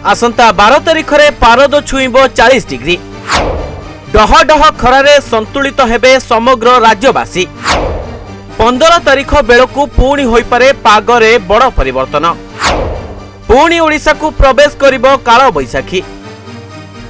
आसंता 12 तारिख में पारद छुईब 40 डिग्री। डह डह खरारे संतुलित हेबे समग्र राज्यवासी। 15 तारिख बेलू पुणी होइपारे पागरे बड़ परिवर्तन। पुणी ओडिशा को प्रवेश करिबो काल बैशाखी।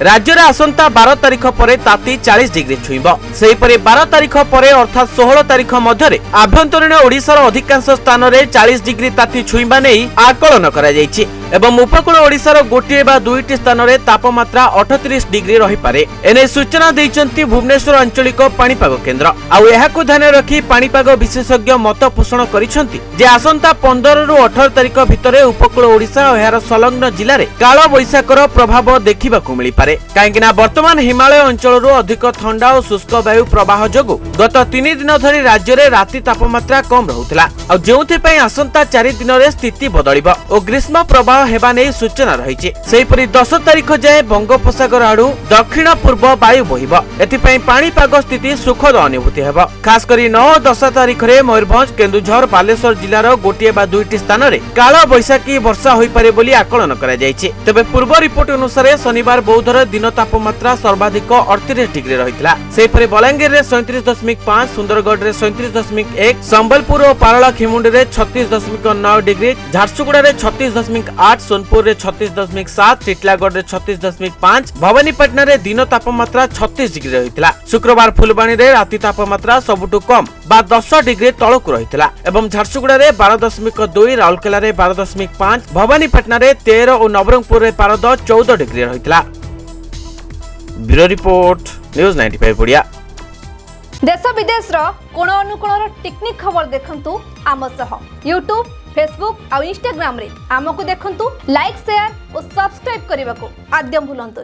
राज्य में आसंता 12 तारिख पर ताती 40 डिग्री छुईब। सेहीपरि 12 तारिख पर अर्थात 16 तारिख मध्य आभ्यंतरीण ओडिशार अधिकांश स्थान में 40 डिग्री ताती छुईबा नहीं आकलन करा जायछि एवं उपकूल ओडिशार गोटे बा दुईटी स्थान में तापमात्रा 38 डिग्री रही पारे। एने सूचना देइचंती भुवनेश्वर आंचलिक पाणीपाग केन्द्र। आउ एहाकु ध्यान रखी पाणीपाग विशेषज्ञ मत पोषण करिसंती जे आसंता 15 रु 18 तारिख भितरे उपकूल ओडिशा और एहार संलग्न जिले में काल बैशाखर प्रभाव देखिबाकु मिलि पारे। काहेकि वर्तमान हिमालय अंचल अधिक ठंडा और शुष्क वायु प्रवाह जोगु गत 3 दिन धरी राज्य में राति तापमात्रा कम रहुथिला और जेउथिपई आसंता 4 दिन में स्थिति बदलिबो और ग्रीष्म प्रवाह हेबा नै सूचना रहिछि। सेहीपरि 10 तारिख जाए बंगोपसागर आडू दक्षिण पूर्व वायु बहिबो। एथिपई पाणीपाग स्थिति सुखद अनुभूति हेबो। खास करी 9-10 तारिख रे मयूरभंज केन्दुझर बालेश्वर जिलार गोटे बा दुईटी स्थान में काल बैशाखी वर्षा होई पारे बोली आकलन करा जायछि। तबे पूर्व रिपोर्ट अनुसार शनिवार बौद्धर दिन तापमात्रा सर्वाधिक 38 डिग्री रहितला। सेहीपरि बलांगीर रे 37.5, सुंदरगढ़ रे 37.1, संबलपुर और पारला खिमुंडी रे 36.9 डिग्री, झारसुगुड़ा रे 36.8, सोनपुर रे 36.7, टिटलागढ़ रे 36.5, भवानीपटना रे दिन तापमात्रा 36 डिग्री रहितला। शुक्रवार फुलबाणी रे राति तापमात्रा सबुठु कम बा 10 डिग्री तळकु रहितला एवं झारसुगुड़ा रे 12.2, राउरकेला रे 12.5, भवानीपटना रे 13 और नवरंगपुर रे पारद 14 डिग्री रहितला। Bureau report news 95 Odia. देश विदेश कोण अनुकोण टेक्निक खबर देखंतु आम सह यूट्यूब, फेसबुक और इंस्टाग्राम रे आमको देखंतु, लाइक, शेयर और सब्सक्राइब करने को आद्यम भूलंतुनि।